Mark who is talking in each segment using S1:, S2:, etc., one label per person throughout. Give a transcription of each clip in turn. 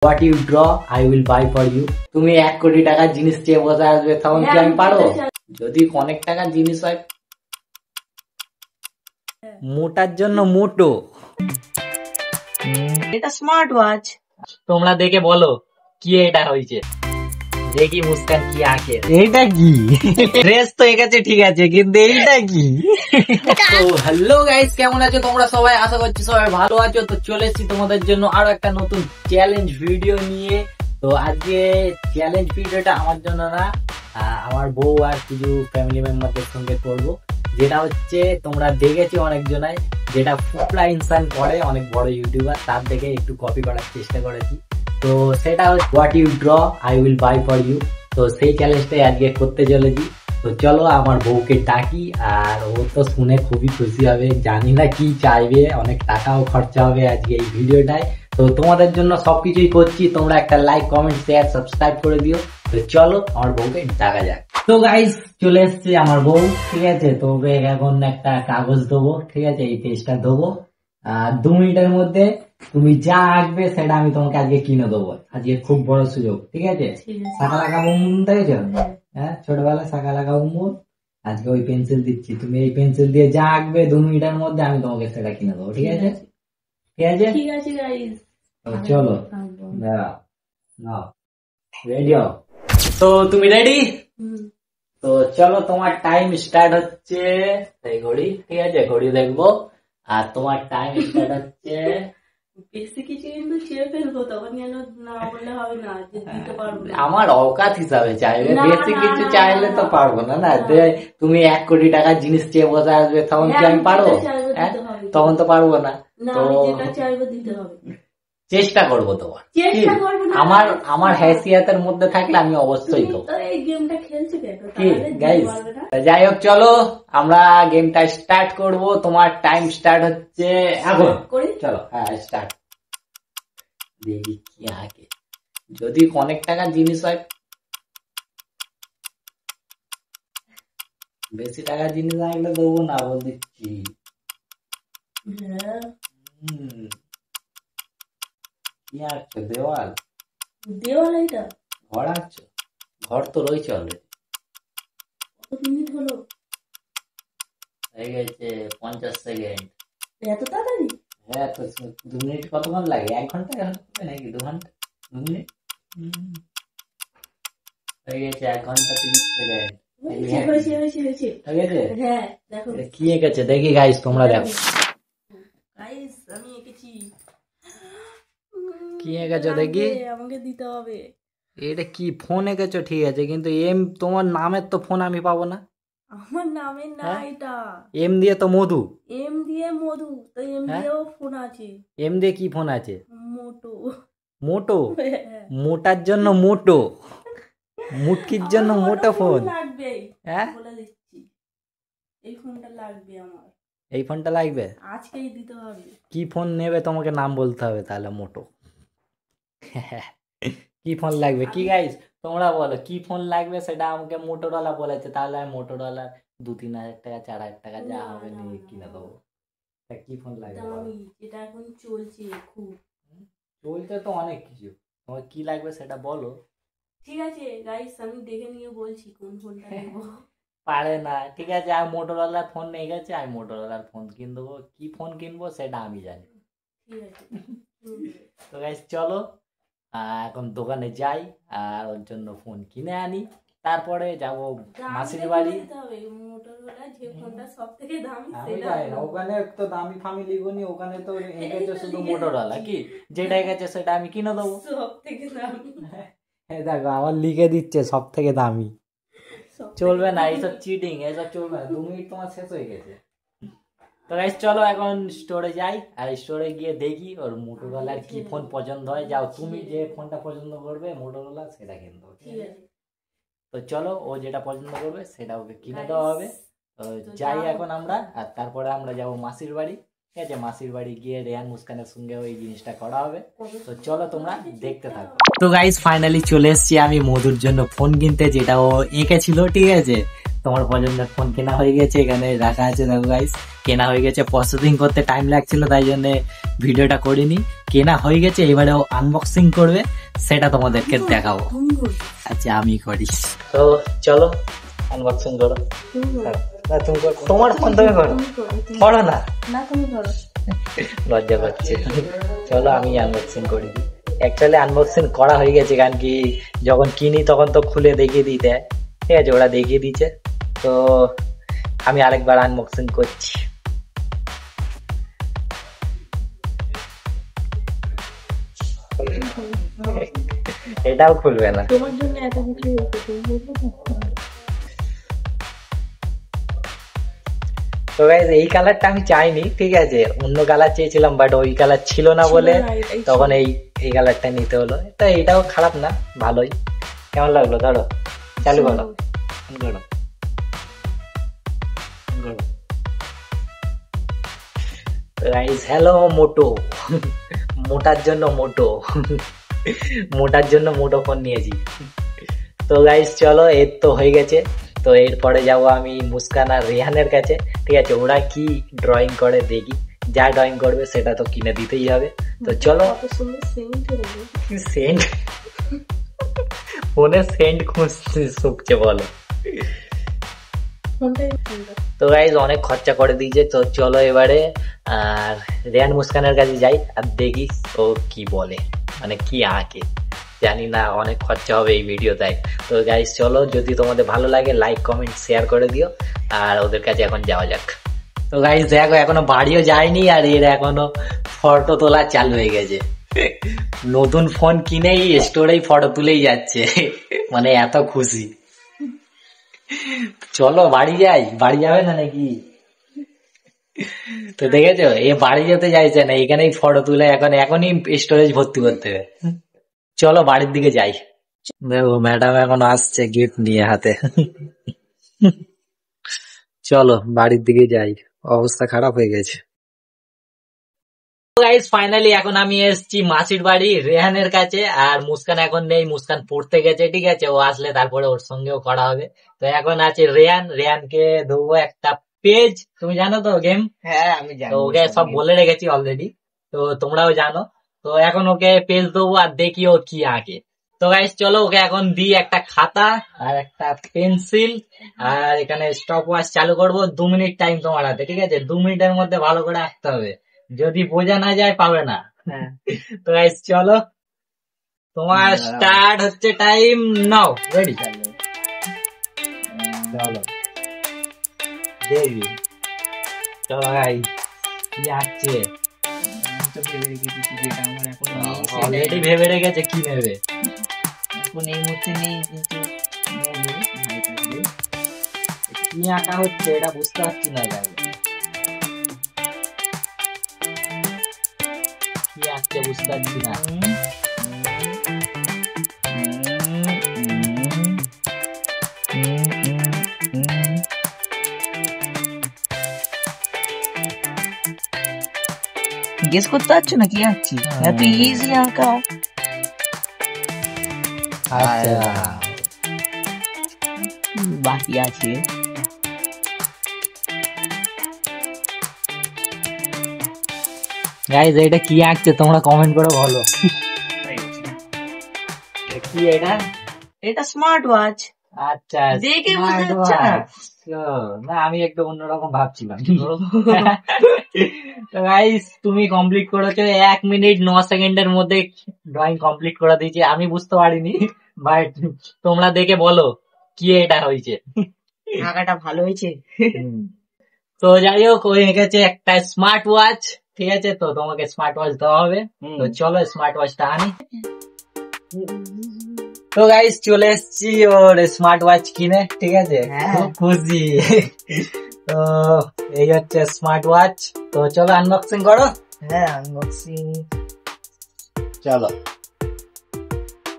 S1: What you draw, I will buy for you. তুমি 1 কোটি টাকার জিনিস চেয়ে বসে আসবে তখন কি আমি পারবো? যদি অনেক টাকার জিনিস হয়, মোটার জন্য মোটো।
S2: এটা স্মার্ট ওয়াচ।
S1: তোমরা দেখে বলো কি এটা হয়েছে। দেখি মুস্কান কি আঁকে।
S2: এটা কি? ড্রেস তো এঁকেছে ঠিক আছে, কিন্তু এইটা কি?
S1: তো হ্যালো গাইস, কেমন আছো তোমরা সবাই? আশা করছি সবাই ভালো আছো। তো চলে এসেছি তোমাদের জন্য আরো একটা নতুন চ্যালেঞ্জ ভিডিও নিয়ে। তো আজকে চ্যালেঞ্জ ভিডিওটা আমার জন্য না, আমার বউ আর কিছু ফ্যামিলি মেম্বারদের সঙ্গে করবো। যেটা হচ্ছে তোমরা দেখেছো অনেকজনাই, যেটা ফুপলা ইনসান করে, অনেক বড় ইউটিউবার, তার দেখে একটু কপি করার চেষ্টা করেছি। তো সেটা হচ্ছে what you draw I will buy for you. তো সেই চ্যালেঞ্জটাই আজকে করতে চলেছি। তো চলো আমার বউকে ডাকি, আর ও তো শুনে খুবই খুশি হবে। জানি না কি চাইবে, অনেক টাকাও খরচা হবে আজকে এই ভিডিওটায়। তো তোমাদের জন্য সবকিছুই করছি, তোমরা একটা লাইক, কমেন্ট, শেয়ার, সাবস্ক্রাইব করে দিও। তো চলো আমার বউকে ডাকা যাক। তো গাইস চলে এসছে আমার বউ, ঠিক আছে। তো ওকে এখন একটা কাগজ দেবো, ঠিক আছে, এই পেজটা দেবো। 2 মিনিটের মধ্যে তুমি যা আঁকবে সেটা আমি তোমাকে আজকে কিনে দেবো। আজকে খুব বড় সুযোগ, ঠিক আছে। শাকা লাগা বুমবুম দেখেছো? হ্যাঁ, ছোটবেলায় শাকা লাগা বুমবুম। আজকে ওই পেন্সিল দিচ্ছি, তুমি এই পেন্সিল দিয়ে যা আঁকবে 2 মিনিটের মধ্যে আমি তোমাকে সেটা কিনে দেবো, ঠিক আছে? ঠিক আছে,
S2: ঠিক আছে গাইস।
S1: চলো নাও, রেডি হও। তো তুমি রেডি? তো চলো তোমার টাইম স্টার্ট হচ্ছে। এই ঘড়ি, ঠিক আছে, ঘড়ি দেখবো। আর তোমার টাইম স্টার্ট হচ্ছে।
S2: বেশি কিছু কিন্তু চেয়ে ফেলবো, তখন যেন না বললে হবে না যে দিতে পারবো না।
S1: আমার অকাত হিসাবে চাইবে, বেশি কিছু চাইলে তো পারবো না। না তুমি 1 কোটি টাকার জিনিস চেয়ে বসে আসবে তখন কি আমি পারবো? তখন তো পারবো না। তো
S2: যেটা চাইবো দিতে হবে,
S1: চেষ্টা করবো তোমার। আমার হ্যাসিয়াতের মধ্যে থাকলে আমি অবশ্যই দেবো। যাই হোক, চলো আমরা গেমটা স্টার্ট করব। তোমার টাইম স্টার্ট হচ্ছে এখন। চলো, হ্যাঁ স্টার্ট। দেখি কি আগে, যদি অনেক টাকার জিনিস হয়, বেশি টাকার জিনিস লাগলে দেবো না, বল দিচ্ছি। কি আঁকছো? দেওয়াল?
S2: দেওয়াল? এটা
S1: ঘর আঁকছো? ঘর তো রয়েছে অলরেডি।
S2: মিনিট হলো?
S1: হয়ে গেছে 50 সেকেন্ড।
S2: এত তাড়াতাড়ি?
S1: হ্যাঁ, তো 2 মিনিট কতক্ষণ লাগে? 1 ঘন্টা এখন হবে নাকি 2 ঘন্টা? 2 মিনিট হয়ে গেছে। 1 ঘন্টা 30 সেকেন্ড।
S2: হ্যাঁ, দেখো
S1: কি এঁকেছে দেখি গাইস, তোমরা দেখো।
S2: গাইস আমি এঁকেছি।
S1: কি এঁকেছো দেখি?
S2: আমাকে দিতে হবে।
S1: এটা কি ফোন এঁকেছো? ঠিক আছে, কিন্তু তোমার নামের তো ফোন আমি পাবো না।
S2: আমার নামের না এটা।
S1: এম দিয়ে তো মধু।
S2: এম দিয়ে মধু, তো এম দিয়েও ফোন আছে।
S1: এম দিয়ে কি ফোন আছে?
S2: মোটো।
S1: মোটো? মোটার জন্য মোটো, মুটকির জন্য মোটো ফোন
S2: লাগবে। হ্যাঁ বলে দিচ্ছি, এই ফোনটা লাগবে আমার।
S1: এই ফোনটা লাগবে,
S2: আজকেই দিতে হবে। কি
S1: ফোন নেবে তোমাকে নাম বলতে হবে তাহলে। মোটো কি ফোন লাগবে? কি গাইস তোমরা বলো কি ফোন লাগবে? সেটা আমাকে মোটোরোলা বলেছে, তাহলে আমি মোটোরোলা 2-3 হাজার টাকা 4 হাজার টাকা যা হবে নিয়ে কিনে দেবো। কি ফোন লাগবে?
S2: এটা এখন চলছে, খুব
S1: চলছে তো অনেক কিছু। তোমার কি লাগবে সেটা বলো।
S2: ঠিক আছে গাইস, আমি দেখে নিয়ে বলছি কোন ফোনটা নেব।
S1: পারে না, ঠিক আছে। আমি মোটোরোলার ফোন নিয়ে গেছে, আমি মোটোরোলার ফোন কিনে দেবো। কি ফোন কিনবো সেটা আমি জানি।
S2: ঠিক আছে।
S1: তো গাইস চলো এখন দোকানে যাই আর ওর জন্য ফোন কিনে আনি, তারপরে যাবো মাসির বাড়ি। ওখানে তো দামি ফামি লিখুনি, ওখানে তো এগেছে শুধু মোটোরোলা। কি যেটা এগেছে সেটা আমি কিনে দেবো। দেখো আমার লিখে দিচ্ছে সব থেকে দামি। চলবে না এইসব, চিটিং এইসব চলবে না। 2 মিনিট তোমার শেষ হয়ে গেছে। তো গাইস চলো এখন স্টোরে যাই, আর স্টোরে গিয়ে দেখি ওর মোটোরোলার কি ফোন পছন্দ হয়। যাও তুমি যে ফোনটা পছন্দ করবে মোটোরোলা সেটা কিনে দেবো, ঠিক আছে? তো চলো ও যেটা পছন্দ করবে সেটা ওকে কিনে দেওয়া হবে। তো যাই এখন আমরা, আর তারপরে আমরা যাবো মাসির বাড়ি, ঠিক আছে। মাসির বাড়ি গিয়ে রেহান মুস্কানের সঙ্গে ওই জিনিসটা করা হবে। তো চলো তোমরা দেখতে থাকো। তো গাইস ফাইনালি চলে এসেছি আমি মধুর জন্য ফোন কিনতে, যেটা ও এঁকেছিল, ঠিক আছে। তোমার পছন্দের ফোন কেনা হয়ে গেছে, এখানে রাখা আছে দেখো গাইস। কেনা হয়ে গেছে, প্রসেসিং করতে টাইম লাগছিল তাই জন্য ভিডিওটা করিনি। কেনা হয়ে গেছে, এবারে আনবক্সিং করবে, সেটা তোমাদেরকে দেখাবো। আচ্ছা আমি করি, তো চলো আনবক্সিং করো। না তুমি করো, তোমার ফোন তুমি করো, করো না,
S2: না তুমি করো।
S1: লজ্জা করছে। চলো আমি আনবক্সিং করি। অ্যাকচুয়ালি আনবক্সিং করা হয়ে গেছে, কারণ কি যখন কিনি তখন তো খুলে দেখিয়ে দিতে, ঠিক আছে, ওরা দেখিয়ে দিচ্ছে, তো আমি আরেকবার আনবক্সিং করছি। এটাও খুলবে না,
S2: তোমার জন্য এত কিছু হয়েছে, তুমি বলবো না?
S1: তো গাইস এই কালারটা আমি চাইনি, ঠিক আছে, অন্য কালার চেয়েছিলাম, বাট ওই কালার ছিল না বলে তখন এই কালারটা নিতে হলো। তো এটাও খারাপ না, ভালোই। কেমন লাগলো? ধরো, চালু করো, করো। গাইস হ্যালো মোটো, মোটার জন্য মোটো, মোটার জন্য মোটো ফোন নিয়েছি। তো গাইস চলো, এর তো হয়ে গেছে, তো এরপরে যাব আমি মুস্কান আর রেহানের কাছে, ঠিক আছে, ওরা কি ড্রয়িং করে দেখি, যা ড্রয়িং করবে সেটা তো কিনে দিতেই হবে। তো চলো।
S2: কত সুন্দর সেন্ট হলো।
S1: সেন্ট, ফোনে সেন্ট খুঁজতে শুকছে বলো।
S2: ফোনটাই সুন্দর।
S1: তো গাইজ অনেক খরচা করে দিয়েছে, তো চলো এবারে আর রেহান মুস্কানের কাছে যাই আর দেখি ও কি বলে, মানে কি আঁকে। জানি না, অনেক খরচা হবে এই ভিডিও তাই। তো গাইজ চলো, যদি তোমাদের ভালো লাগে লাইক কমেন্ট শেয়ার করে দিও, আর ওদের কাছে এখন যাওয়া যাক। তো গাইজ দেখো, এখনো বাড়িও যায়নি আর এর এখনো ফটো তোলা চালু হয়ে গেছে। নতুন ফোন কিনেই স্টোরেই ফটো তুলেই যাচ্ছে, মানে এত খুশি। চলো বাড়ি যাই, বাড়ি যাবে না নাকি? তো দেখেছো, এ বাড়ি যেতে চাইছে না, এখানেই ফটো তুলে এখনই স্টোরেজ ভর্তি করতে হবে। চলো বাড়ির দিকে যাই। দেখো ম্যাডাম এখন আসছে গিফট নিয়ে হাতে। চলো বাড়ির দিকে যাই, অবস্থা খারাপ হয়ে গেছে। গাইস ফাইনালি এখন আমি এসেছি মাসির বাড়ি রেহানের কাছে, আর মুস্কান এখন নেই, মুস্কান পড়তে গেছে, ঠিক আছে, ও আসলে তারপরে ওর সঙ্গেও করা হবে। তো এখন আছে রেহানকে দেবো একটা পেজ, তুমি জানো তো গেম?
S3: হ্যাঁ আমি জানি,
S1: তো ওকে সব বলে রেখেছি অলরেডি, তো তোমরাও জানো। তো এখন ওকে পেজ দেবো আর দেখি ও কি আঁকে। তো গাইস চলো, ওকে এখন দিই একটা খাতা আর একটা পেন্সিল, আর এখানে স্টপ ওয়াচ চালু করবো। 2 মিনিট টাইম তোমার হাতে, ঠিক আছে, 2 মিনিটের মধ্যে ভালো করে আঁকতে হবে, যদি বোঝা না যায় পাবে না।
S3: হ্যাঁ।
S1: তো গাইস চলো, তোমার স্টার্ট হচ্ছে, টাইম নাও, রেডি? চলো দেখি, চলো গাইস কি আঁকছে।
S3: তো ভেবে রেখেছি যেটা আমার এখন নেই,
S1: অলরেডি ভেবে রেখেছে কি নেবে।
S3: এখন এই মুহূর্তে নেই, কিন্তু নেবো, ভাই থাকবে।
S1: কি আঁকা হচ্ছে এটা বুঝতে পারছি না গাইস, কি আঁকছে বুঝতে পারছি না।
S3: গেস করতে পারছো না কি আঁকছি? এত ইজি আঁকা।
S1: আচ্ছা
S3: বাকি আছে।
S1: গাইস এটা কি আঁকছে তোমরা কমেন্ট করে বলো। কি এটা?
S3: এটা স্মার্ট ওয়াচ।
S1: আচ্ছা
S3: দেখে বোঝা যাচ্ছে না।
S1: না আমি একটু অন্যরকম ভাবছিলাম। তো গাইস তুমি কমপ্লিট করেছো 1 মিনিট 9 সেকেন্ডের মধ্যে, ড্রয়িং কমপ্লিট করে দিয়েছি। আমি বুঝতে পারিনি, বাট তোমরা দেখে বলো কি এটা হয়েছে।
S3: আঁকাটা ভালো হয়েছে।
S1: তো যাই হোক, ওই এঁকেছে একটা স্মার্ট ওয়াচ, ঠিক আছে, তো তোমাকে স্মার্ট ওয়াচ দেওয়া হবে। তো চলো স্মার্ট ওয়াচটা আনি। তো গাইস চলে এসেছি ওর স্মার্ট ওয়াচ কিনে, ঠিক আছে, খুব খুশি। তো এই হচ্ছে স্মার্ট ওয়াচ, তো চলো আনবক্সিং করো।
S3: হ্যাঁ আনবক্সিং,
S1: চলো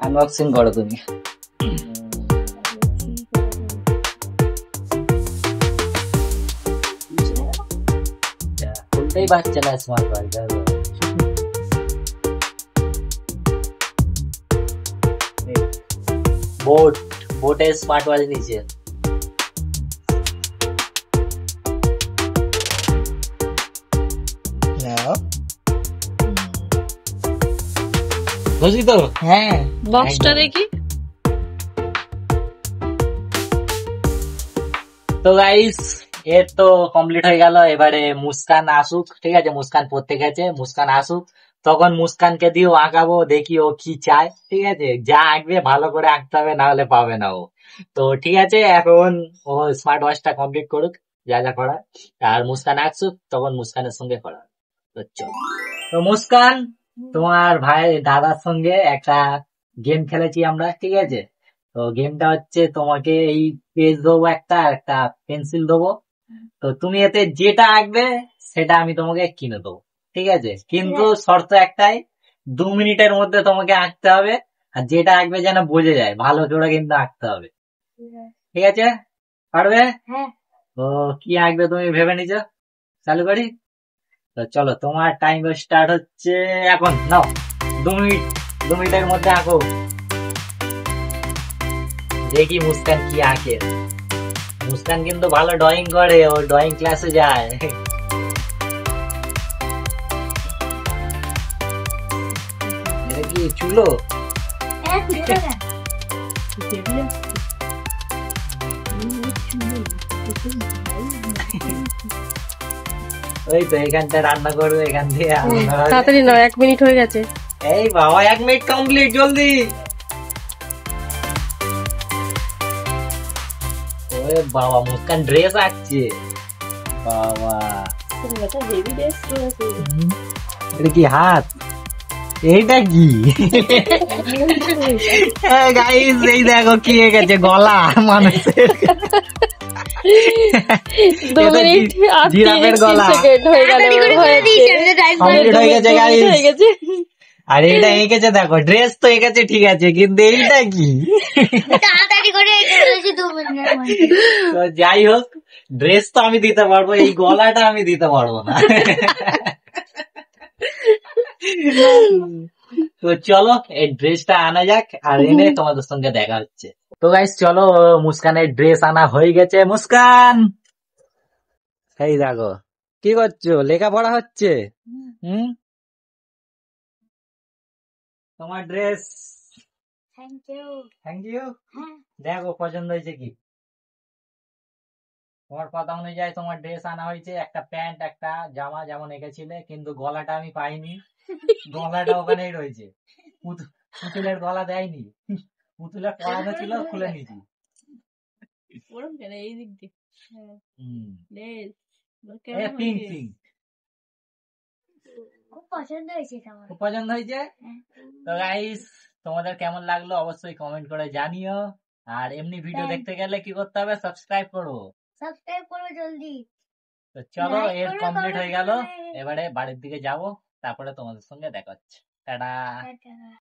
S1: আনবক্সিং করো তুমি। খুলতেই পারছে না স্মার্ট ওয়াচ। বোটের স্মার্ট ওয়াচ নিচে। বুঝলি তো?
S3: হ্যাঁ
S2: বক্সটা
S1: একদম।
S2: দেখি।
S1: তো গাইস এর তো কমপ্লিট হয়ে গেল, এবারে মুস্কান আসুক, ঠিক আছে? মুস্কান পড়তে গেছে, মুস্কান আসুক, তখন মুস্কানকে দিয়েও আঁকাবো, দেখি ও কি চায়, ঠিক আছে? যা আঁকবে ভালো করে আঁকতে হবে, না হলে পাবে না ও। তো ঠিক আছে, এখন ও স্মার্ট ওয়াচটা কমপ্লিট করুক, যা যা করার, আর মুস্কান আসুক, তখন মুস্কানের সঙ্গে করা হবে। তো চল। তো মুস্কান, তোমার ভাই দাদার সঙ্গে একটা গেম খেলেছি আমরা, ঠিক আছে? তো গেমটা হচ্ছে, তোমাকে এই পেজ দেবো একটা, আর একটা পেন্সিল দেবো। তো তুমি এতে যেটা আঁকবে সেটা আমি তোমাকে কিনে দেবো, ঠিক আছে? কিন্তু শর্ত একটাই, 2 মিনিটের মধ্যে তোমাকে আঁকতে হবে, আর যেটা আঁকবে যেন বোঝা যায়, ভালো করে কিন্তু আঁকতে হবে, ঠিক আছে? পারবে? তো কি আঁকবে তুমি ভেবে নিছো? চালু করি? তো চলো, তোমার টাইম স্টার্ট হচ্ছে এখন, নাও। 2 মিনিট, 2 মিনিটের মধ্যে আঁকো। দেখি মুস্কান কি আঁকে। মুস্কান কিন্তু ভালো ড্রয়িং করে, ও ড্রয়িং ক্লাসে যায়। এটা কি চুলো? ওই তো এখানটা রান্না করবে, এখান থেকে রান্না হবে।
S2: তাড়াতাড়ি নয়, 1 মিনিট হয়ে গেছে।
S1: এই বাবা, 1 মিনিট কমপ্লিট, জলদি। ওরে বাবা, মুস্কান ড্রেস আঁকছে, বাবা।
S2: হেভি ড্রেস করেছে।
S1: এটা কি হাত? এইটা কি? গাইস এই দেখো কি হয়ে গেছে, গলা মানুষের।
S2: 2
S1: এটা
S2: মিনিট আর
S1: জিরাফের
S2: 30
S1: গলা।
S2: সেকেন্ড হয়ে গেল।
S1: কমপ্লিট হয়ে গেছে গাইস।
S2: হয়ে গেছে।
S1: আর এইটা এঁকেছে দেখো, ড্রেস তো এঁকেছে ঠিক আছে, কিন্তু এইটা কি? তো যাই হোক, ড্রেস তো আমি দিতে পারবো, এই গলাটা আমি দিতে পারবো না। তো চলো এই ড্রেসটা আনা যাক, আর এনে তোমাদের সঙ্গে দেখা হচ্ছে। তো গাইস চলো, মুস্কানের ড্রেস আনা হয়ে গেছে। মুস্কান, এই দেখো, কি করছো? লেখাপড়া হচ্ছে? হুম, তোমার ড্রেস। Thank you. দেখো পছন্দ হয়েছে কি? তোমার কথা অনুযায়ী তোমার ড্রেস আনা হয়েছে, একটা প্যান্ট একটা জামা যেমন এঁকেছিলে, কিন্তু গলাটা আমি পাইনি। গলাটা ওখানেই রয়েছে, পুতুলের গলা দেয়নি, পুতুলের পরানো ছিল, খুলে নিয়েছি।
S2: এই দিক দিয়ে
S1: হুম,
S2: ড্রেস
S1: পিঙ্ক পিঙ্ক
S4: খুব পছন্দ হয়েছে আমার।
S1: খুব পছন্দ হয়েছে। তো গাইস, তোমাদের কেমন লাগলো অবশ্যই কমেন্ট করে জানিও, আর এমনি ভিডিও দেখতে গেলে কি করতে হবে? সাবস্ক্রাইব করো।
S4: সাবস্ক্রাইব করো জলদি।
S1: তো চলো,
S4: Like
S1: এর
S4: করো,
S1: কমপ্লিট হয়ে গেল,
S4: comment করো।
S1: এবারে বাড়ির দিকে যাব, তারপরে তোমাদের সঙ্গে দেখা হচ্ছে। টাটা।
S4: টাটা।